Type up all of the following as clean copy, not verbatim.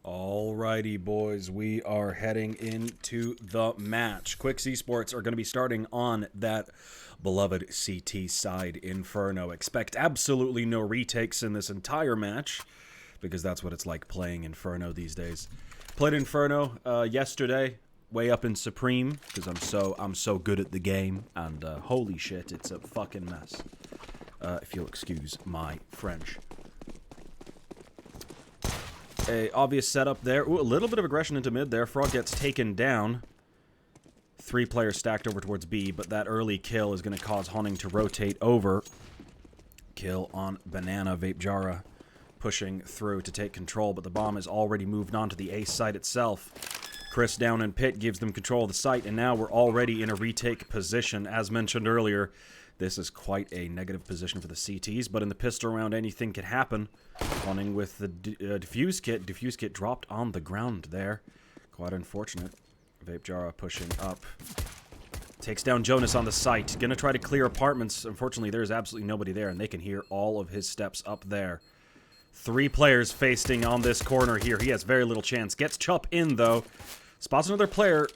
Alrighty, boys, we are heading into the match. Quixz Esports are going to be starting on that beloved CT side, Inferno. Expect absolutely no retakes in this entire match, because that's what it's like playing Inferno these days. Played Inferno yesterday, way up in Supreme, because I'm so good at the game, and holy shit, it's a fucking mess. If you'll excuse my French. A obvious setup there. Ooh, a little bit of aggression into mid there. Frog gets taken down. 3 players stacked over towards B, but that early kill is going to cause Honning to rotate over. Kill on Banana. Vapejara pushing through to take control, but the bomb is already moved on to the A site itself. Chris down in pit gives them control of the site, and now we're already in a retake position. As mentioned earlier, this is quite a negative position for the CTs, but in the pistol round, anything could happen. Honning with the defuse kit. Defuse kit dropped on the ground there. Quite unfortunate. Vapejara pushing up. Takes down Jonas on the site. Gonna try to clear apartments. Unfortunately, there's absolutely nobody there, and they can hear all of his steps up there. 3 players facing on this corner here. He has very little chance. Gets Chup in, though. Spots another player,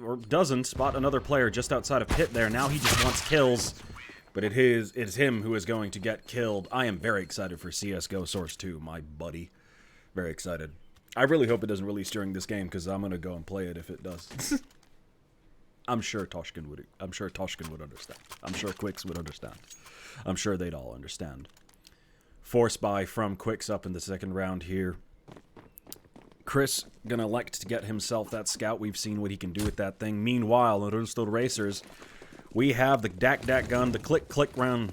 or doesn't spot another player just outside of pit there. Now he just wants kills. But it is him who is going to get killed. I am very excited for CSGO Source 2, my buddy. Very excited. I really hope it doesn't release during this game, because I'm gonna go and play it if it does. I'm sure Toshkin would understand. I'm sure Quixz would understand. I'm sure they'd all understand. Force buy from Quixz up in the second round here. Chris gonna elect to get himself that scout. We've seen what he can do with that thing. Meanwhile, the RullstolRacers, we have the DAC gun, the click round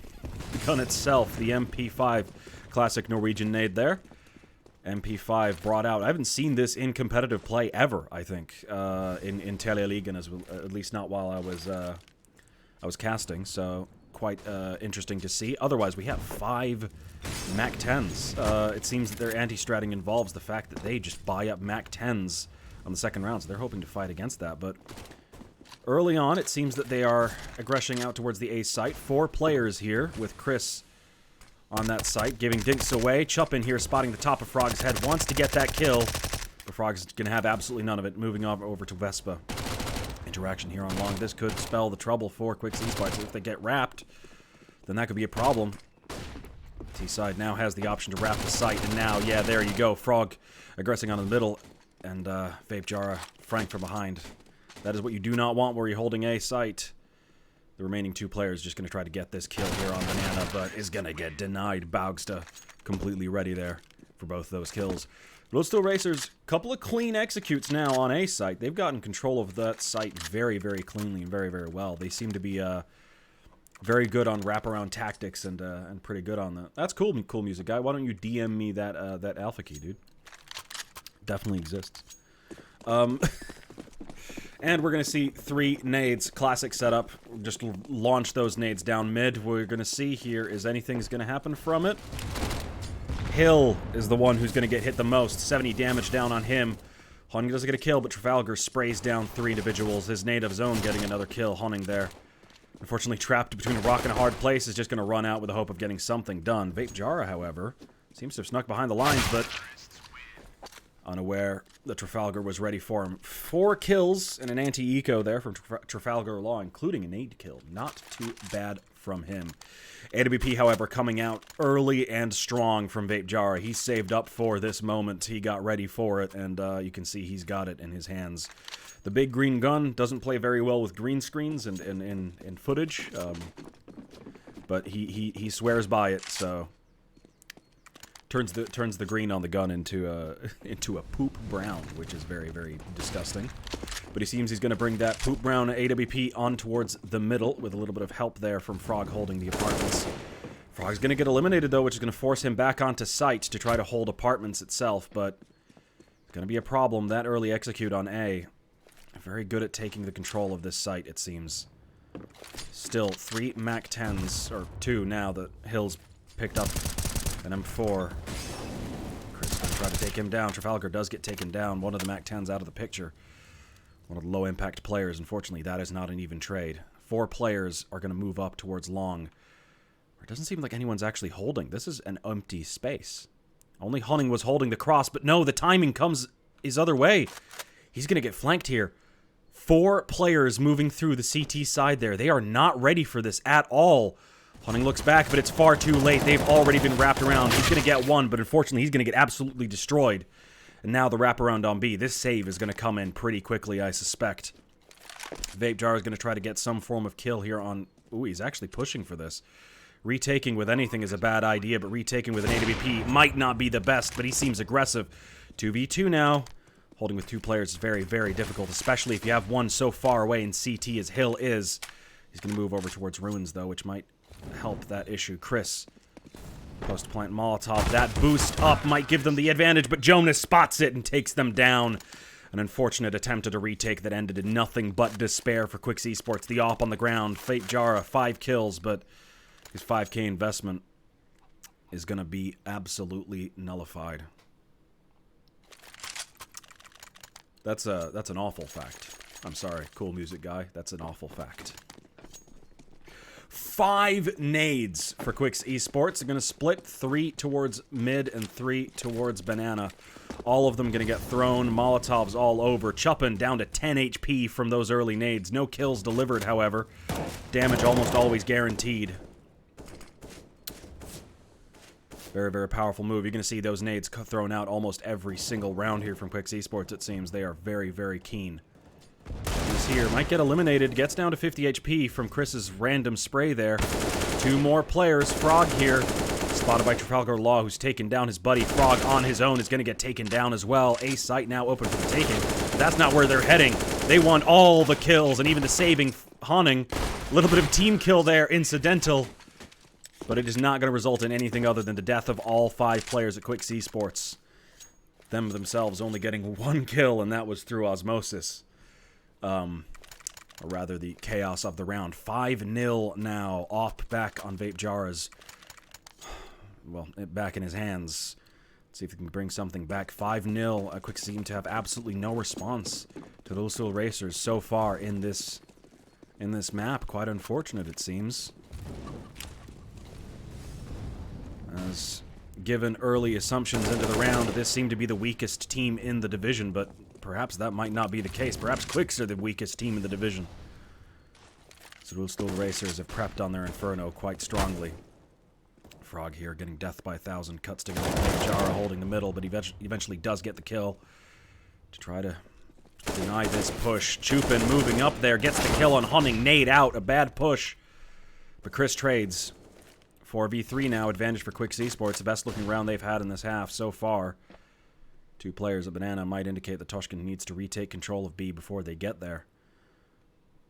gun itself, the MP5 classic Norwegian nade there. MP5 brought out. I haven't seen this in competitive play ever, I think, in Telialigaen, at least not while I was casting, so quite interesting to see. Otherwise, we have 5 Mac 10s. It seems that their anti-stratting involves the fact that they just buy up Mac 10s on the second round, so they're hoping to fight against that, but early on, it seems that they are aggressing out towards the A site. 4 players here with Chris on that site, giving dinks away. Chup in here, spotting the top of Frog's head, wants to get that kill, but Frog's going to have absolutely none of it. Moving over to Vespa. Interaction here on long. This could spell the trouble for Quixz Esports. If they get wrapped, then that could be a problem. T-side now has the option to wrap the site, and now, yeah, there you go. Frog aggressing on the middle, and Vapejara Frank from behind. That is what you do not want where you're holding A site. The remaining 2 players just going to try to get this kill here on Banana, but is going to get denied. Baugsta completely ready there for both those kills. RullstolRacers, couple of clean executes now on A site. They've gotten control of that site very, very cleanly and very, very well. They seem to be very good on wraparound tactics and pretty good on that. That's cool music guy. Why don't you DM me that that alpha key, dude? Definitely exists. And we're going to see 3 nades, classic setup. Just launch those nades down mid. What we're going to see here is anything's going to happen from it. Hill is the one who's going to get hit the most. 70 damage down on him. Honning doesn't get a kill, but Trafalgar sprays down 3 individuals. His nade of zone getting another kill. Honning there, unfortunately trapped between a rock and a hard place, is just going to run out with the hope of getting something done. Vapejara, however, seems to have snuck behind the lines, but unaware that Trafalgar was ready for him. 4 kills and an anti-eco there from Trafalgar Law, including a nade kill. Not too bad from him. AWP, however, coming out early and strong from Vapejara. He saved up for this moment. He got ready for it, and you can see he's got it in his hands. The big green gun doesn't play very well with green screens and footage, but he swears by it, so turns the green on the gun into a poop brown, which is very, very disgusting. But he seems he's going to bring that poop brown AWP on towards the middle with a little bit of help there from Frog holding the apartments. Frog's going to get eliminated, though, which is going to force him back onto site to try to hold apartments itself, but it's going to be a problem. That early execute on A. Very good at taking the control of this site, it seems. Still, 3 Mac 10s, or 2 now that Hill's picked up. And M4. Chris going to try to take him down. Trafalgar does get taken down. One of the Mac 10s out of the picture. One of the low-impact players. Unfortunately, that is not an even trade. 4 players are going to move up towards long. It doesn't seem like anyone's actually holding. This is an empty space. Only Hunning was holding the cross, but no, the timing comes his other way. He's going to get flanked here. 4 players moving through the CT side there. They are not ready for this at all. Hunning looks back, but it's far too late. They've already been wrapped around. He's going to get one, but unfortunately, he's going to get absolutely destroyed. And now the wraparound on B. This save is going to come in pretty quickly, I suspect. Vape Jar is going to try to get some form of kill here on... Ooh, he's actually pushing for this. Retaking with anything is a bad idea, but retaking with an AWP might not be the best, but he seems aggressive. 2v2 now. Holding with 2 players is very, very difficult, especially if you have one so far away in CT as Hill is. He's going to move over towards Ruins, though, which might help that issue. Chris, post-plant Molotov. That boost up might give them the advantage, but Jonas spots it and takes them down. An unfortunate attempt at a retake that ended in nothing but despair for Quixz Esports. The op on the ground. Fate Jara, 5 kills, but his 5k investment is going to be absolutely nullified. That's an awful fact. I'm sorry, cool music guy. That's an awful fact. 5 nades for Quixz Esports. They're going to split 3 towards mid and 3 towards banana. All of them going to get thrown. Molotovs all over. Chuppin down to 10 HP from those early nades. No kills delivered, however. Damage almost always guaranteed. Very, very powerful move. You're going to see those nades thrown out almost every single round here from Quixz Esports, it seems. They are very, very keen. He's here. Might get eliminated. Gets down to 50 HP from Chris's random spray there. 2 more players. Frog here. Spotted by Trafalgar Law, who's taken down his buddy. Frog on his own is going to get taken down as well. A site now open for the taking. But that's not where they're heading. They want all the kills, and even the saving Hunning. A little bit of team kill there, incidental. But it is not going to result in anything other than the death of all 5 players at Quixz Esports. Them themselves only getting 1 kill, and that was through osmosis. Or rather, the chaos of the round. 5-0 now. Off back on Vape Jara's... Well, back in his hands. Let's see if we can bring something back. 5-0. Quixz seem to have absolutely no response to RullstolRacers so far in this map. Quite unfortunate, it seems. As given early assumptions into the round, this seemed to be the weakest team in the division, but perhaps that might not be the case. Perhaps Quixz are the weakest team in the division. So RullstolRacers have prepped on their Inferno quite strongly. Frog here getting death by 1,000, cuts to Jara holding the middle, but he eventually does get the kill to try to deny this push. Chupin moving up there, gets the kill on Hunning, nade out, a bad push. But Chris trades. 4v3 now, advantage for Quixz Esports, the best looking round they've had in this half so far. 2 players at banana might indicate that Toshkin needs to retake control of B before they get there.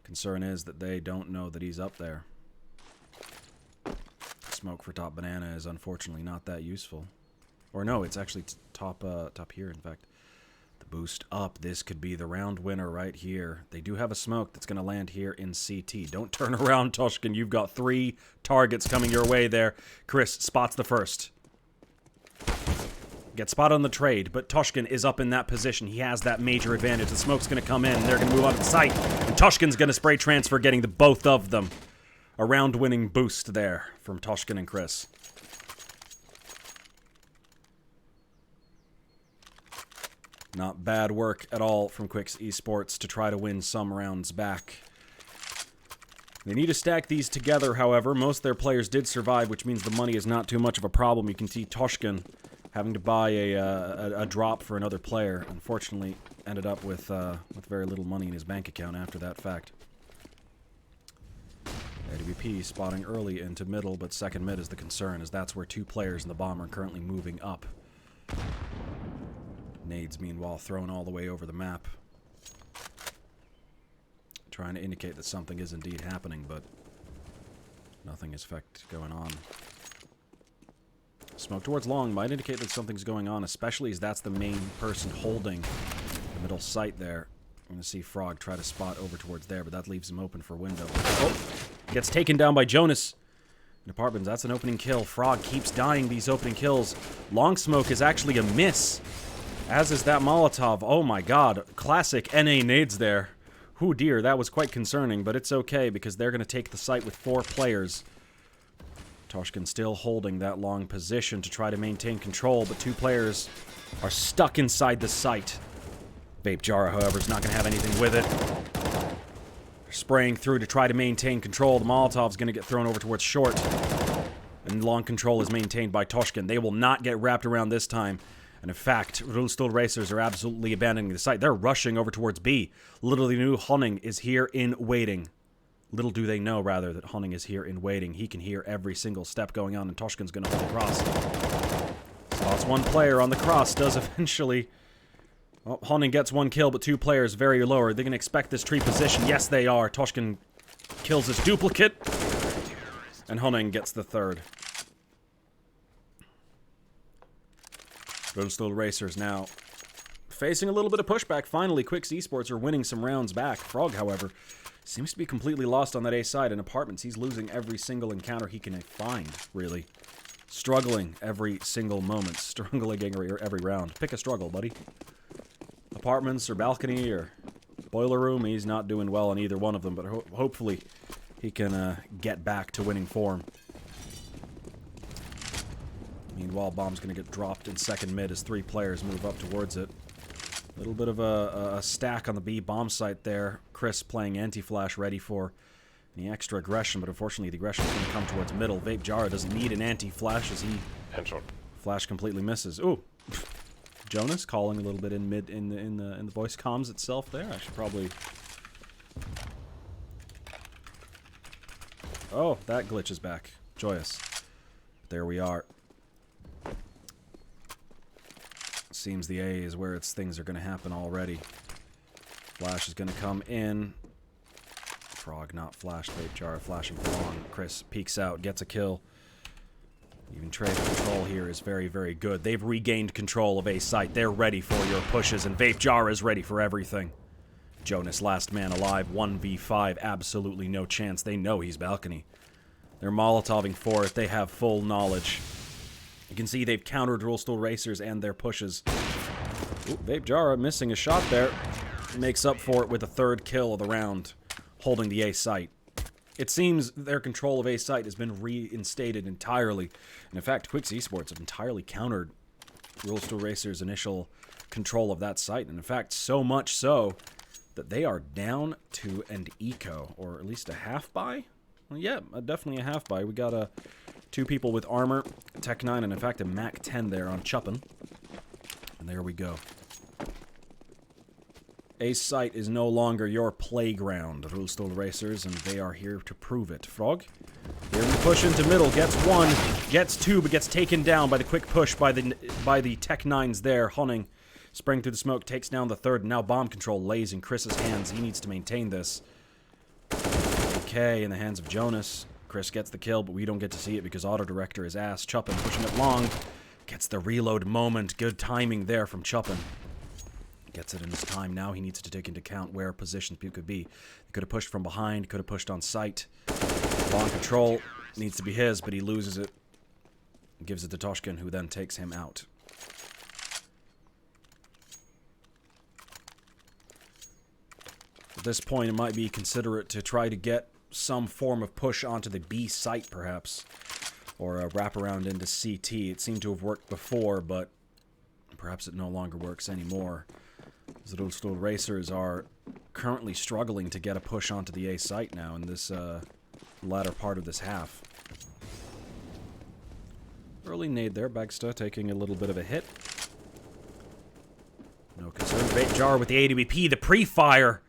Concern is that they don't know that he's up there. Smoke for top banana is unfortunately not that useful. Or no, it's actually top here, in fact. The boost up. This could be the round winner right here. They do have a smoke that's going to land here in CT. Don't turn around, Toshkin. You've got 3 targets coming your way there. Chris spots the first. Gets spotted on the trade, but Toshkin is up in that position. He has that major advantage. The smoke's going to come in. They're going to move on to the site. And Toshkin's going to spray transfer, getting the both of them. A round-winning boost there from Toshkin and Chris. Not bad work at all from Quixz Esports to try to win some rounds back. They need to stack these together, however. Most of their players did survive, which means the money is not too much of a problem. You can see Toshkin having to buy a drop for another player. Unfortunately, ended up with very little money in his bank account after that fact. AWP spotting early into middle, but second mid is the concern, as that's where 2 players in the bomb are currently moving up. Nades, meanwhile, thrown all the way over the map. Trying to indicate that something is indeed happening, but nothing is going on. Smoke towards long might indicate that something's going on, especially as that's the main person holding the middle site there. I'm going to see Frog try to spot over towards there, but that leaves him open for window. Oh! Gets taken down by Jonas. In apartments, that's an opening kill. Frog keeps dying these opening kills. Long smoke is actually a miss. As is that Molotov. Oh my god. Classic NA nades there. Whew dear, that was quite concerning, but it's okay because they're going to take the site with 4 players. Toshkin still holding that long position to try to maintain control, but two players are stuck inside the site. Vape Jara, however, is not going to have anything with it. They're spraying through to try to maintain control. The Molotov's going to get thrown over towards short. And long control is maintained by Toshkin. They will not get wrapped around this time. And in fact, RullstolRacers are absolutely abandoning the site. They're rushing over towards B. Little do they know, Honning is here in waiting. Little do they know, rather, that Honning is here in waiting. He can hear every single step going on, and Toshkin's going to hold the cross. So lost one player on the cross, does eventually... Well, Honning gets one kill, but two players very low. Are they going to expect this tree position? Yes, they are. Toshkin kills his duplicate, and Honning gets the third. RullstolRacers now facing a little bit of pushback. Finally, Quixz Esports are winning some rounds back. Frog, however, seems to be completely lost on that A side. In Apartments, he's losing every single encounter he can find, really. Struggling every single moment. Struggling every round. Pick a struggle, buddy. Apartments or balcony or boiler room, he's not doing well on either one of them, but hopefully he can get back to winning form. Meanwhile, bomb's going to get dropped in second mid as three players move up towards it. A little bit of a stack on the B bomb site there. Chris playing anti-flash, ready for any extra aggression, but unfortunately the aggression is going to come towards middle. Vape Jara doesn't need an anti-flash as he flash completely misses. Ooh, Jonas calling a little bit in mid in the voice comms itself there. I should probably. Oh, that glitch is back. Joyous. There we are. Seems the A is where things are going to happen already. Flash is going to come in. Frog not flashed. Vape Jara flashing for long. Chris peeks out, gets a kill. Even trade control here is very, very good. They've regained control of A site. They're ready for your pushes, and Vape Jara is ready for everything. Jonas, last man alive, 1v5, absolutely no chance. They know he's balcony. They're Molotoving for it. They have full knowledge. You can see they've countered RullstolRacers and their pushes. Ooh, Vape Jara missing a shot there. Makes up for it with a third kill of the round, holding the A site. It seems their control of A site has been reinstated entirely. And in fact, Quixz Esports have entirely countered RullstolRacers' initial control of that site. And in fact, so much so that they are down to an eco, or at least a half buy. Well, yeah, definitely a half buy. We got two people with armor, Tech 9, and in fact a Mac 10 there on Chuppin. And there we go. A site is no longer your playground, RullstolRacers, and they are here to prove it. Frog, here in the push into middle, gets one, gets two, but gets taken down by the quick push by the Tech 9s there. Honning, spraying through the smoke, takes down the third, and now bomb control lays in Chris's hands. He needs to maintain this. Okay, in the hands of Jonas. Chris gets the kill, but we don't get to see it because Auto Director is ass. Chuppin pushing it long. Gets the reload moment. Good timing there from Chuppin. Gets it in his time. Now he needs to take into account where positions people could be. He could have pushed from behind, could have pushed on site. Long control needs to be his, but he loses it. Gives it to Toshkin, who then takes him out. At this point, it might be considerate to try to get some form of push onto the B site, perhaps. Or a wraparound into CT. It seemed to have worked before, but perhaps it no longer works anymore. The RullstolRacers are currently struggling to get a push onto the A site now in this latter part of this half. Early nade there. Bagsta taking a little bit of a hit. No concern. Vape Jara with the AWP. The pre-fire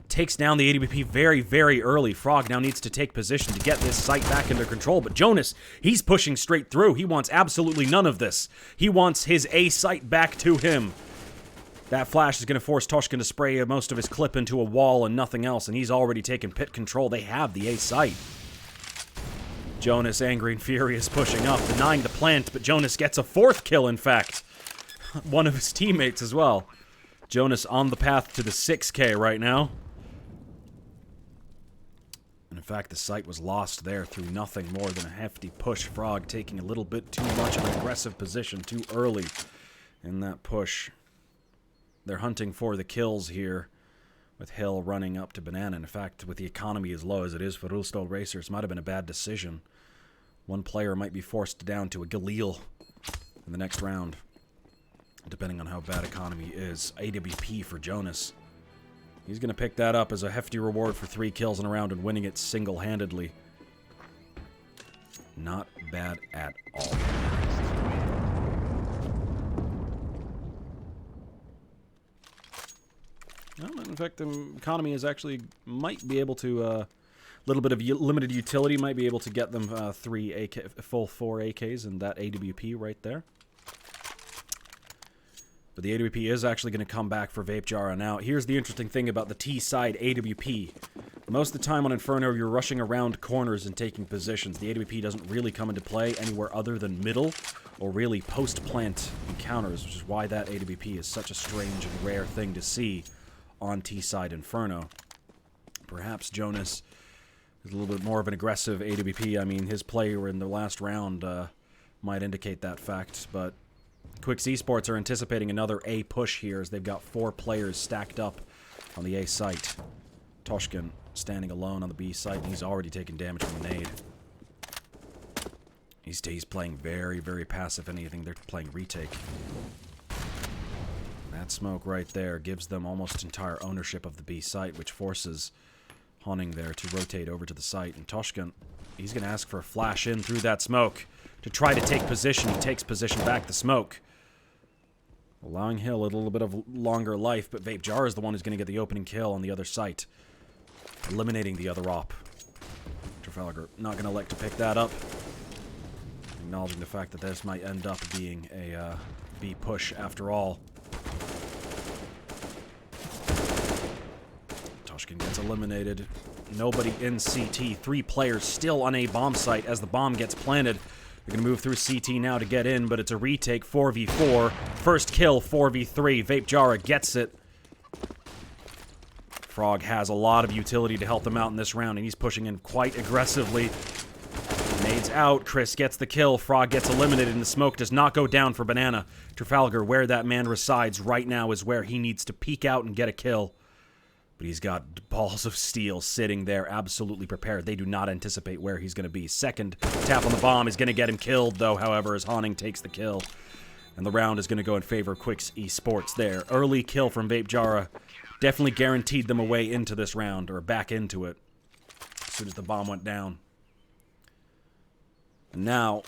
takes down the AWP very, very early. Frog now needs to take position to get this site back under control. But Jonas, he's pushing straight through. He wants absolutely none of this. He wants his A site back to him. That flash is going to force Toshkin to spray most of his clip into a wall and nothing else. And he's already taken pit control. They have the A site. Jonas, angry and furious, pushing up, denying the plant. But Jonas gets a fourth kill, in fact. One of his teammates as well. Jonas on the path to the 6K right now. And in fact, the site was lost there through nothing more than a hefty push. Frog taking a little bit too much of an aggressive position too early in that push. They're hunting for the kills here with Hill running up to Banana. In fact, with the economy as low as it is for RullstolRacers, might have been a bad decision. One player might be forced down to a Galil in the next round, depending on how bad economy is. AWP for Jonas. He's going to pick that up as a hefty reward for 3 kills in a round and winning it single-handedly. Not bad at all. Well, in fact, the economy is actually might be able to a little bit of limited utility might be able to get them full 4 AKs and that AWP right there. But the AWP is actually going to come back for Vapejara. Now, here's the interesting thing about the T-side AWP. Most of the time on Inferno, you're rushing around corners and taking positions. The AWP doesn't really come into play anywhere other than middle or really post-plant encounters, which is why that AWP is such a strange and rare thing to see on T-side Inferno. Perhaps Jonas is a little bit more of an aggressive AWP. I mean, his play in the last round might indicate that fact, but Quixz Esports are anticipating another A push here as they've got 4 players stacked up on the A site. Toshkin standing alone on the B site, and he's already taken damage from a nade. He's playing very, very passive. Anything, they're playing retake. That smoke right there gives them almost entire ownership of the B site, which forces Honning there to rotate over to the site. And Toshkin, he's going to ask for a flash in through that smoke to try to take position. He takes position back the smoke, allowing Hill a little bit of longer life, but Vapejara is the one who's going to get the opening kill on the other site, eliminating the other op. Telialigaen not going to elect to pick that up, acknowledging the fact that this might end up being a B push after all. Toshkin gets eliminated. Nobody in CT. 3 players still on a bomb site as the bomb gets planted. They're going to move through CT now to get in, but it's a retake, 4v4. First kill, 4v3. Vapejara gets it. Frog has a lot of utility to help them out in this round, and he's pushing in quite aggressively. Nades out. Chris gets the kill. Frog gets eliminated, and the smoke does not go down for Banana. Telialigaen, where that man resides right now, is where he needs to peek out and get a kill. But he's got balls of steel sitting there, absolutely prepared. They do not anticipate where he's going to be. Second tap on the bomb is going to get him killed, though, however, as Honning takes the kill. And the round is going to go in favor of Quixz Esports there. Early kill from Vapejara definitely guaranteed them a way into this round, or back into it, as soon as the bomb went down. And now,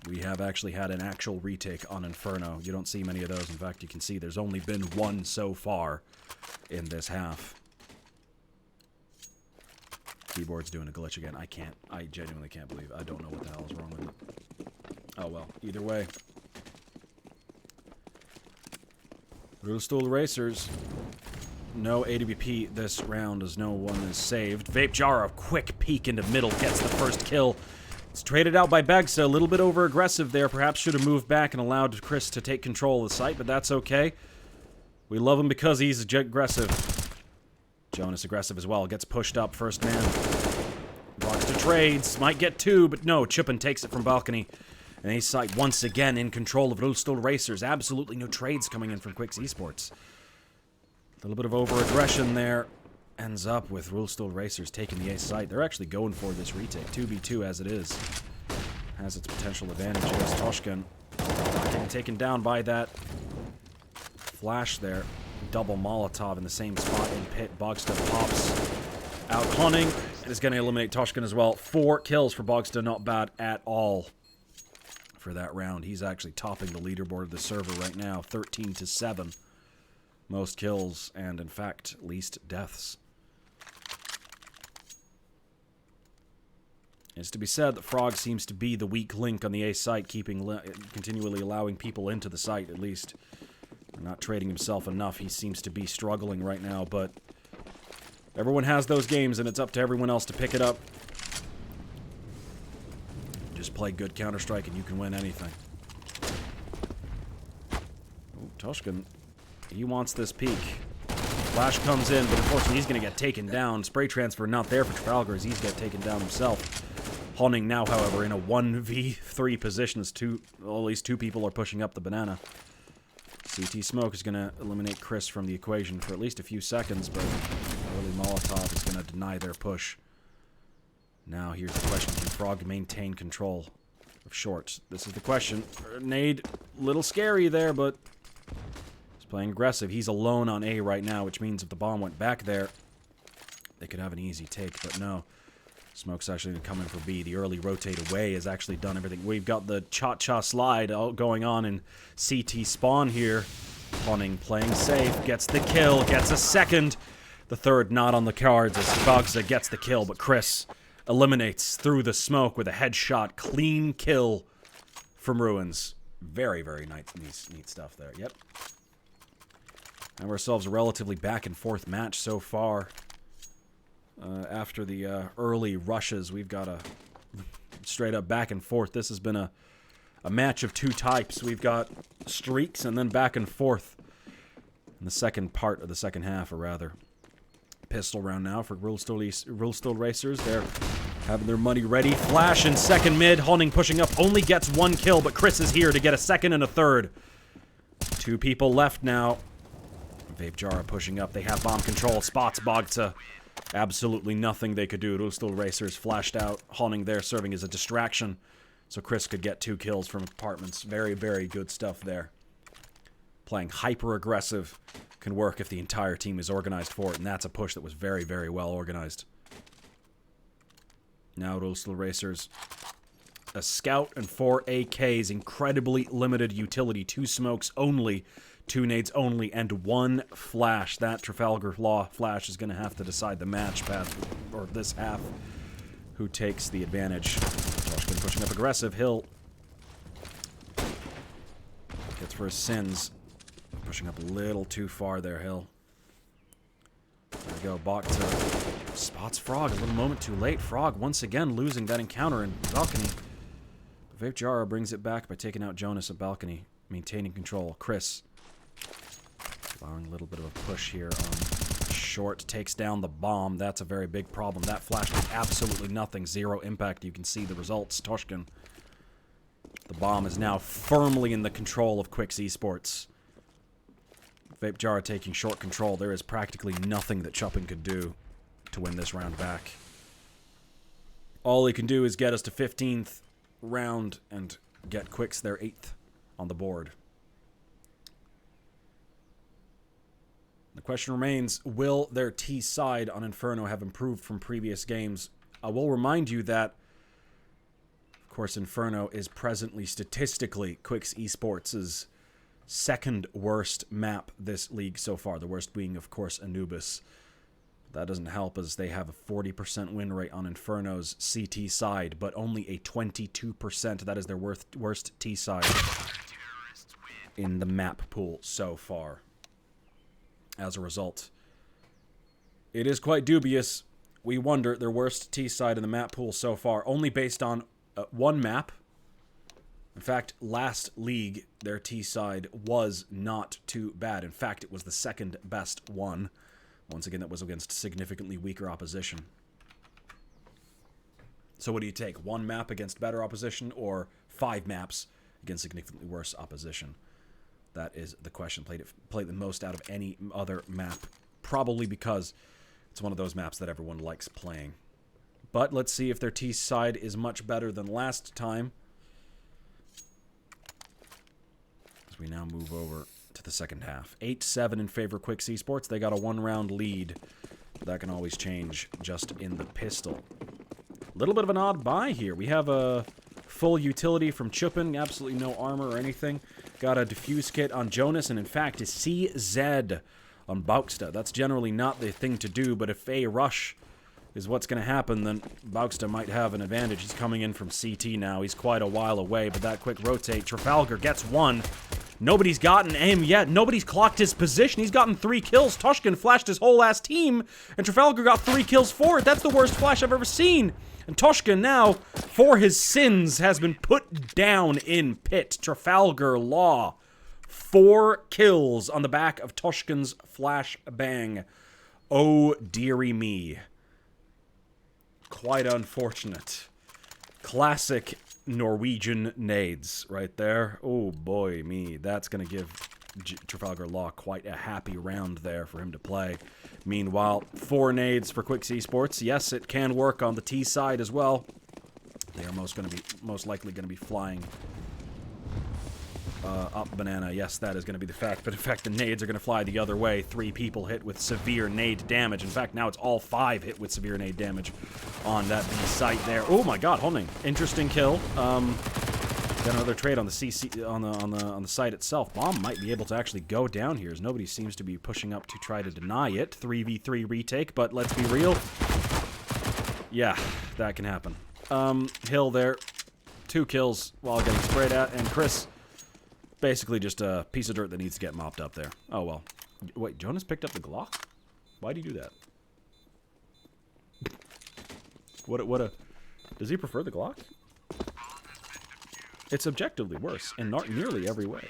we have actually had an actual retake on Inferno. You don't see many of those. In fact, you can see there's only been 1 so far in this half. Keyboard's doing a glitch again. I genuinely can't believe it. I don't know what the hell is wrong with it. Oh well, either way. RullstolRacers. No AWP this round as no one is saved. Vapejara, quick peek into middle, gets the first kill. It's traded out by Begsa, a little bit over-aggressive there. Perhaps should have moved back and allowed Chris to take control of the site, but that's okay. We love him because he's aggressive. Jonas aggressive as well. Gets pushed up, first man. Blocks to trades. Might get 2, but no. Chippen takes it from balcony. And A site once again in control of RullstolRacers. Absolutely no trades coming in from Quixz Esports. A little bit of over-aggression there. Ends up with RullstolRacers taking the A site. They're actually going for this retake. 2v2 as it is. Has its potential advantages. Toshkin getting taken down by that flash there. Double Molotov in the same spot in pit. Bogsta pops out Honning and is going to eliminate Toshkin as well. 4 kills for Bogsta. Not bad at all for that round. He's actually topping the leaderboard of the server right now. 13-7. Most kills and, in fact, least deaths. It's to be said that Frog seems to be the weak link on the A site, continually allowing people into the site, at least. Not trading himself enough. He seems to be struggling right now, but everyone has those games, and it's up to everyone else to pick it up. Just play good Counter-Strike, and you can win anything. Oh, Toshkin, he wants this peak. Flash comes in, but unfortunately he's going to get taken down. Spray transfer not there for Telialigaen as he's got taken down himself. Honning now, however, in a 1v3 position as at least 2 people are pushing up the banana. CT Smoke is going to eliminate Chris from the equation for at least a few seconds, but early Molotov is going to deny their push. Now here's the question. Can Frog maintain control of short? This is the question. Nade, little scary there, but he's playing aggressive. He's alone on A right now, which means if the bomb went back there, they could have an easy take, but no. Smoke's actually going to come in for B. The early rotate away has actually done everything. We've got the cha-cha slide going on in CT spawn here. Hunting playing safe, gets the kill, gets a second. The third not on the cards as Bogza gets the kill, but Quixz eliminates through the smoke with a headshot. Clean kill from Ruins. Very, very neat stuff there. Yep. Have ourselves a relatively back and forth match so far. After the early rushes, we've got a straight up back and forth. This has been a match of two types. We've got streaks and then back and forth in the second part of the second half, or rather. Pistol round now for RullstolRacers. They're having their money ready. Flash in second mid. Honing pushing up. Only gets one kill, but Quixz is here to get a second and a third. Two people left now. Vape Jara pushing up. They have bomb control. Spots Bogza. Absolutely nothing they could do. RullstolRacers flashed out. Honing there serving as a distraction. So Quixz could get 2 kills from apartments. Very, very good stuff there. Playing hyper-aggressive can work if the entire team is organized for it, and that's a push that was very, very well organized. Now RullstolRacers. A scout and 4 AKs. Incredibly limited utility. 2 smokes only. 2 nades only, and 1 flash. That Trafalgar Law flash is going to have to decide the match path, or this half. Who takes the advantage? Toshkin pushing up aggressive. Hill gets for his sins. Pushing up a little too far there, Hill. There we go. Bach to spots Frog a little moment too late. Frog once again losing that encounter in balcony. Vape Jara brings it back by taking out Jonas at balcony, maintaining control. Quixz allowing a little bit of a push here on short. Takes down the bomb. That's a very big problem. That flash did absolutely nothing. 0 impact. You can see the results. Toshkin. The bomb is now firmly in the control of Quixz Esports. Vape Jara taking short control. There is practically nothing that Chuppin could do to win this round back. All he can do is get us to 15th round and get Quixz their 8th on the board. The question remains, will their T side on Inferno have improved from previous games? I will remind you that, of course, Inferno is presently statistically Quixz Esports' second worst map this league so far. The worst being, of course, Anubis. That doesn't help as they have a 40% win rate on Inferno's CT side, but only a 22%. That is their worst T side in the map pool so far. As a result, it is quite dubious. We wonder their worst T side in the map pool so far, only based on one map. In fact, last league, their T side was not too bad. In fact, it was the second best one. Once again, that was against significantly weaker opposition. So what do you take? 1 map against better opposition, or 5 maps against significantly worse opposition? That is the question. Played the most out of any other map. Probably because it's one of those maps that everyone likes playing. But let's see if their T side is much better than last time. As we now move over to the second half. 8-7 in favor of Quixz Esports. They got a 1-round lead. That can always change just in the pistol. A little bit of an odd buy here. We have a full utility from Chuppin. Absolutely no armor or anything. Got a diffuse kit on Jonas, and in fact, a CZ on Bauksta. That's generally not the thing to do, but if a rush is what's going to happen, then Bauksta might have an advantage. He's coming in from CT now. He's quite a while away, but that quick rotate. Trafalgar gets 1. Nobody's gotten him yet. Nobody's clocked his position. He's gotten 3 kills. Toshkin flashed his whole ass team, and Trafalgar got 3 kills for it. That's the worst flash I've ever seen. And Toshkin now, for his sins, has been put down in pit. Trafalgar Law. 4 kills on the back of Toshkin's flash bang. Oh, dearie me. Quite unfortunate. Classic Norwegian nades right there. Oh, boy, me. That's going to give Trafalgar Law quite a happy round there for him to play. Meanwhile, 4 nades for Quixz Esports. Yes, it can work on the T side as well. They are most likely going to be flying up banana. Yes, that is going to be the fact. But in fact, the nades are going to fly the other way. 3 people hit with severe nade damage. In fact, now it's all 5 hit with severe nade damage on that B site there. Oh my God, Honing. Interesting kill. Got another trade on the CC on the site itself. Bomb might be able to actually go down here, as nobody seems to be pushing up to try to deny it. 3v3 retake, but let's be real. Yeah, that can happen. Hill there, 2 kills while getting sprayed at, and Chris, basically just a piece of dirt that needs to get mopped up there. Oh well. Wait, Jonas picked up the Glock? Why'd he do that? Does he prefer the Glock? It's objectively worse in nearly every way.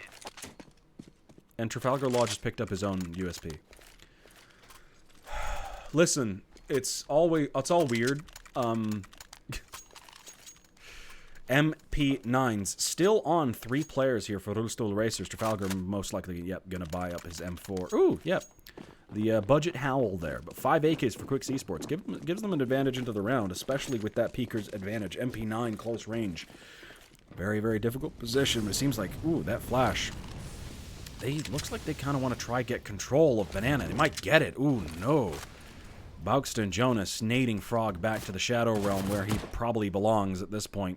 And Trafalgar Law just picked up his own USP. Listen, it's all weird. MP9s still on 3 players here for RullstolRacers. Trafalgar most likely, yep, gonna buy up his M4. Ooh, yep. The budget howl there, but 5 AKs for Quixz Esports gives them an advantage into the round, especially with that Peeker's advantage. MP9 close range. Very, very difficult position, but it seems like, ooh, that flash. Looks like they kind of want to try get control of banana. They might get it. Ooh, no. Bauxton Jonas nading Frog back to the Shadow Realm where he probably belongs at this point.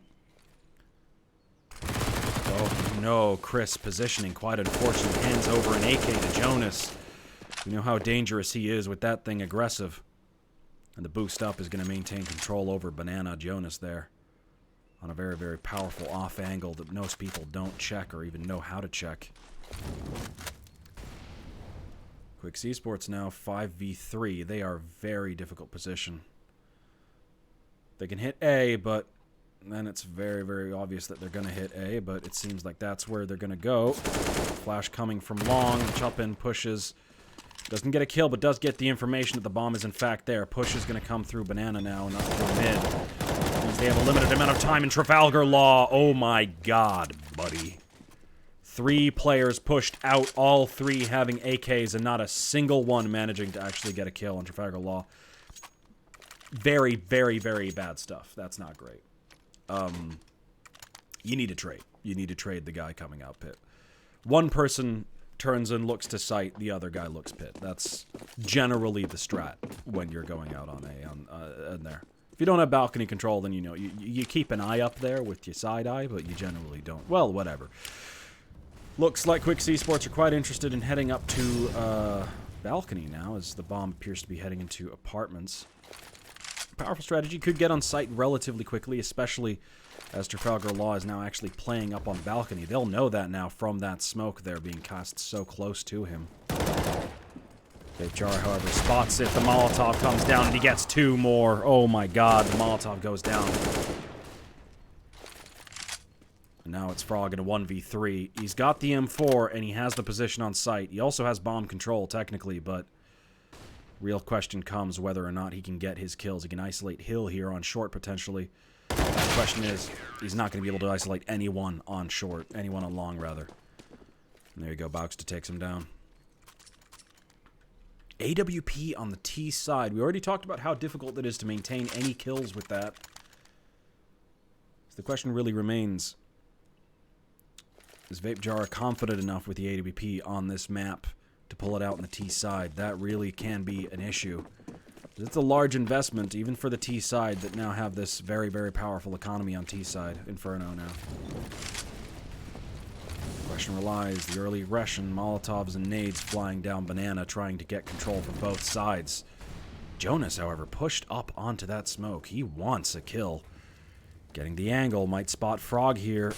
Oh, no. Chris positioning quite unfortunate. Hands over an AK to Jonas. You know how dangerous he is with that thing aggressive. And the boost up is going to maintain control over banana Jonas there. On a very, very powerful off angle that most people don't check or even know how to check. Quixz Esports now 5v3. They are very difficult position. They can hit A, but then it's very, very obvious that they're going to hit A, but it seems like that's where they're going to go. Flash coming from long. Chop-in pushes. Doesn't get a kill, but does get the information that the bomb is in fact there. Push is going to come through banana now and not through mid. They have a limited amount of time in Trafalgar Law. Oh my God, buddy. 3 players pushed out, all 3 having AKs, and not a single one managing to actually get a kill on Trafalgar Law. Very, very, very bad stuff. That's not great. You need to trade. You need to trade the guy coming out pit. One person turns and looks to sight, the other guy looks pit. That's generally the strat when you're going out on in there. If you don't have balcony control, then you keep an eye up there with your side eye, but you generally don't. Well, whatever. Looks like Quixz Esports are quite interested in heading up to balcony now, as the bomb appears to be heading into apartments. Powerful strategy. Could get on site relatively quickly, especially as Trafalgar Law is now actually playing up on balcony. They'll know that now from that smoke there being cast so close to him. Jar, however, spots it. The Molotov comes down, and he gets 2 more. Oh my God, the Molotov goes down. And now it's Frog in a 1v3. He's got the M4, and he has the position on site. He also has bomb control, technically, but real question comes whether or not he can get his kills. He can isolate Hill here on short, potentially. The question is, he's not going to be able to isolate anyone on short. Anyone on long, rather. And there you go, Bauxton takes him down. AWP on the T side. We already talked about how difficult it is to maintain any kills with that. So the question really remains, is Vapejar confident enough with the AWP on this map to pull it out on the T side? That really can be an issue. It's a large investment, even for the T side, that now have this very, very powerful economy on T side. Inferno now. Question relies, the early aggression, Molotovs and nades flying down banana, trying to get control from both sides. Jonas, however, pushed up onto that smoke. He wants a kill. Getting the angle, might spot Frog here.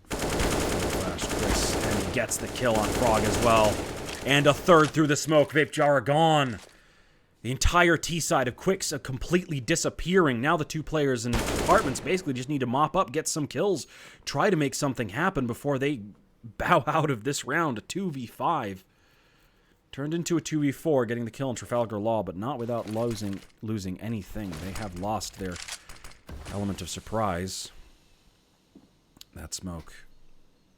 Flash Chris, and he gets the kill on Frog as well. And a third through the smoke. Vapejar gone. The entire T side of Quixz completely disappearing. Now the 2 players in apartments basically just need to mop up, get some kills, try to make something happen before they bow out of this round. A 2v5. Turned into a 2v4, getting the kill in Trafalgar Law, but not without losing anything. They have lost their element of surprise. That smoke.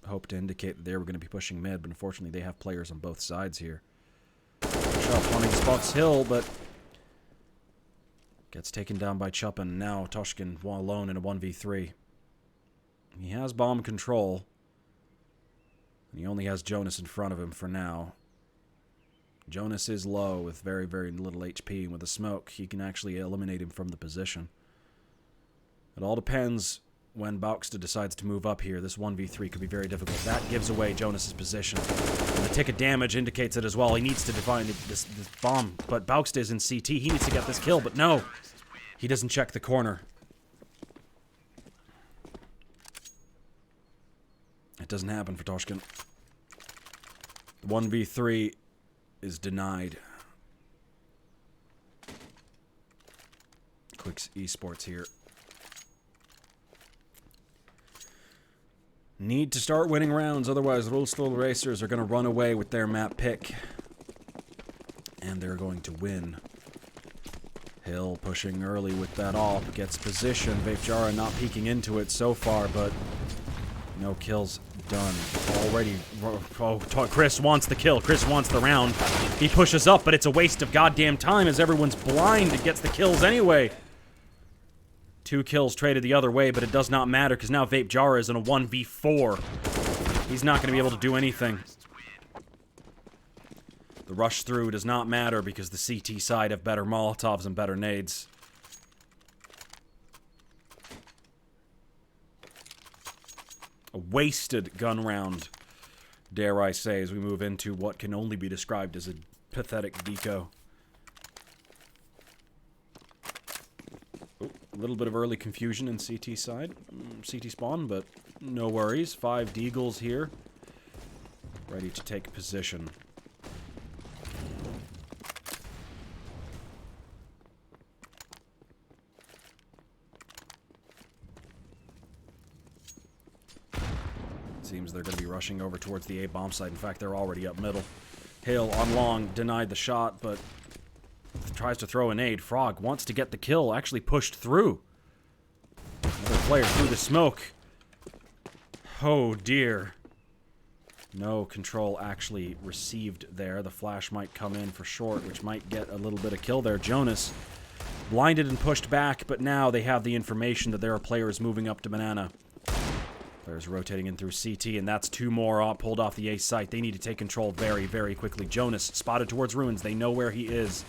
hope to indicate that they were going to be pushing mid, but unfortunately they have players on both sides here. Chup hunting spots Hill, but gets taken down by Chup, and now Toshkin alone in a 1v3. He has bomb control. And he only has Jonas in front of him for now. Jonas is low with very, very little HP, and with a smoke, he can actually eliminate him from the position. It all depends when Bauksta decides to move up here. This 1v3 could be very difficult. That gives away Jonas's position. And the tick of damage indicates it as well. He needs to define this bomb, but Bauksta is in CT. He needs to get this kill, but no. He doesn't check the corner. It doesn't happen for Toshkin. The 1v3 is denied. Quixz Esports here. Need to start winning rounds, otherwise RullstolRacers are going to run away with their map pick. And they're going to win. Hill pushing early with that AWP, gets position. Vapjara not peeking into it so far, but no kills done. Already, Chris wants the kill. Chris wants the round. He pushes up, but it's a waste of goddamn time as everyone's blind. It gets the kills anyway. 2 kills traded the other way, but it does not matter because now Vapjara is in a 1v4. He's not going to be able to do anything. The rush through does not matter because the CT side have better Molotovs and better nades. A wasted gun round, dare I say, as we move into what can only be described as a pathetic deco. A little bit of early confusion in CT side. CT spawn, but no worries. 5 Deagles here. Ready to take position. Seems they're going to be rushing over towards the A bomb site. In fact, they're already up middle. Hill on long, denied the shot, but tries to throw a nade. Frog wants to get the kill, actually pushed through. Another player through the smoke. Oh dear. No control actually received there. The flash might come in for short, which might get a little bit of kill there. Jonas blinded and pushed back, but now they have the information that there are players moving up to Banana. Players rotating in through CT, and that's 2 more pulled off the A site. They need to take control very, very quickly. Jonas spotted towards ruins. They know where he is.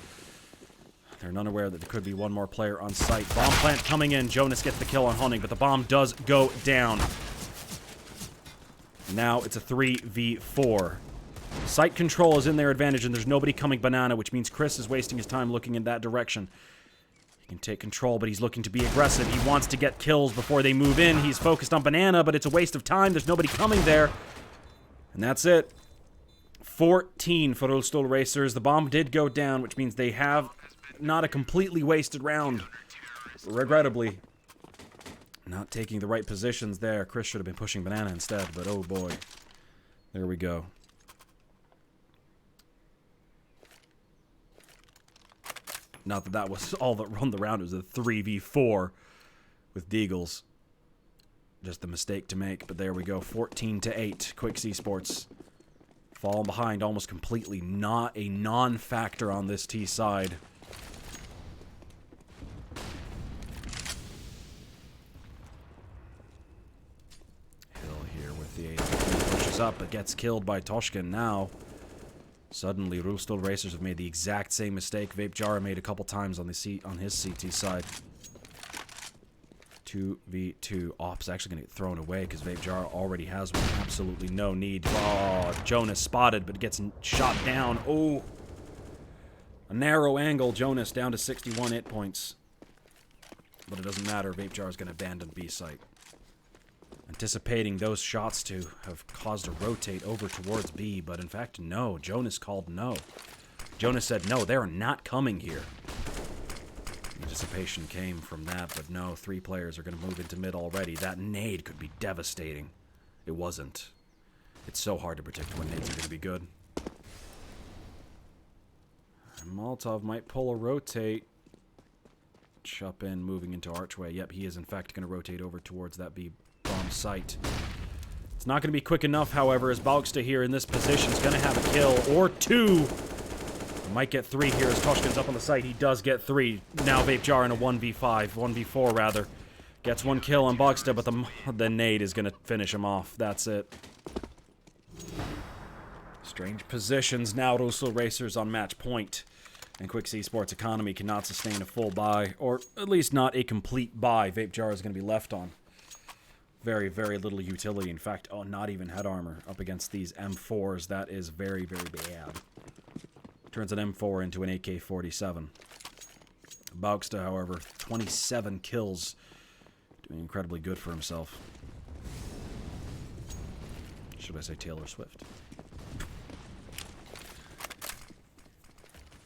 They're none aware that there could be 1 more player on site. Bomb plant coming in. Jonas gets the kill on Hunting, but the bomb does go down. Now it's a 3v4. Site control is in their advantage, and there's nobody coming Banana, which means Chris is wasting his time looking in that direction. He can take control, but he's looking to be aggressive. He wants to get kills before they move in. He's focused on Banana, but it's a waste of time. There's nobody coming there. And that's it. 14 for RullstolRacers. The bomb did go down, which means they have not a completely wasted round. Regrettably. Not taking the right positions there. Chris should have been pushing Banana instead, but oh boy. There we go. Not that that was all that run the round. It was a 3v4 with Deagles. Just a mistake to make, but there we go. 14-8. Quixz Esports falling behind almost completely. Not a non-factor on this T side. Hill here with the 8. Pushes up, but gets killed by Toshkin now. Suddenly, RullstolRacers have made the exact same mistake Vapjara made a couple times on his CT side. 2v2. Op's actually going to get thrown away because Vapjara already has one. Absolutely no need. Oh, Jonas spotted, but gets shot down. Oh, a narrow angle. Jonas down to 61 hit points. But it doesn't matter. Vapjara is going to abandon B site. Anticipating those shots to have caused a rotate over towards B, but in fact, no. Jonas called no. Jonas said, no, they are not coming here. Anticipation came from that, but no, 3 players are going to move into mid already. That nade could be devastating. It wasn't. It's so hard to predict when nades are going to be good. And Molotov might pull a rotate. Chup in, moving into archway. Yep, he is in fact going to rotate over towards that B bomb site. It's not going to be quick enough, however, as Balksta here in this position is going to have a kill or two. Might get 3 here as Toshkin's up on the site. He does get 3. Now Vape Jar in a 1v5, 1v4 rather. Gets 1 kill on Balksta, but the nade is going to finish him off. That's it. Strange positions now. RullstolRacers on match point. And Quixz Esports economy cannot sustain a full buy, or at least not a complete buy. Vape Jar is going to be left on. Very, very little utility. In fact, oh, not even head armor up against these M4s. That is very, very bad. Turns an M4 into an AK-47. Balksta, however, 27 kills. Doing incredibly good for himself. Should I say Taylor Swift?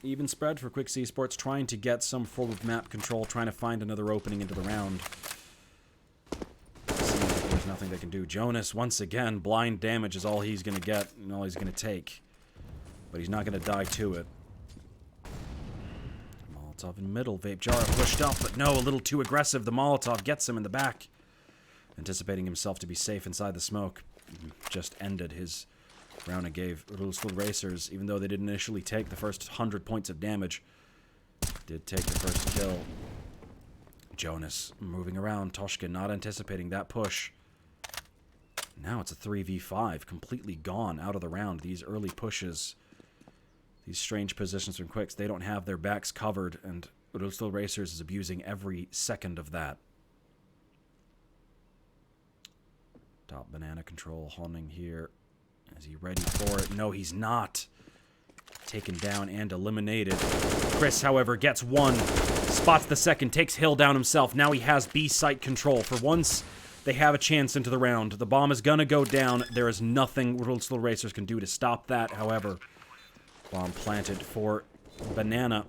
Even spread for Quixz Esports, trying to get some form of map control, trying to find another opening into the round. There's nothing they can do. Jonas, once again, blind damage is all he's going to get and all he's going to take. But he's not going to die to it. Molotov in middle. Vape Jar pushed up, but no, a little too aggressive. The Molotov gets him in the back. Anticipating himself to be safe inside the smoke. Just ended his round and gave RullstolRacers, even though they didn't initially take the first 100 points of damage, did take the first kill. Jonas moving around. Toshkin not anticipating that push. Now it's a 3v5, completely gone out of the round. These early pushes, these strange positions from Quixz, they don't have their backs covered, and RullstolRacers is abusing every second of that. Top banana control, Honning here. Is he ready for it? No, he's not. Taken down and eliminated. Quixz, however, gets 1. Spots the second, takes Hill down himself. Now he has B site control. For once, they have a chance into the round. The bomb is going to go down. There is nothing RullstolRacers can do to stop that, however. Bomb planted for Banana.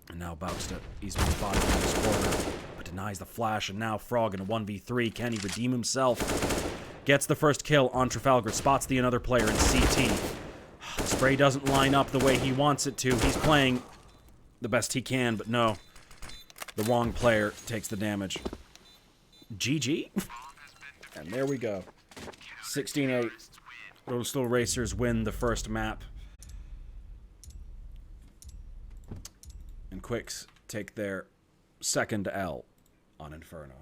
And now Balksta, he's been spotted in this corner, but denies the flash. And now Frog in a 1v3. Can he redeem himself? Gets the first kill on Trafalgar. Spots the another player in CT. The spray doesn't line up the way he wants it to. He's playing the best he can, but no. The wrong player takes the damage. GG. And there we go. 16-8. RullstolRacers win the first map. And Quixz take their second L on Inferno.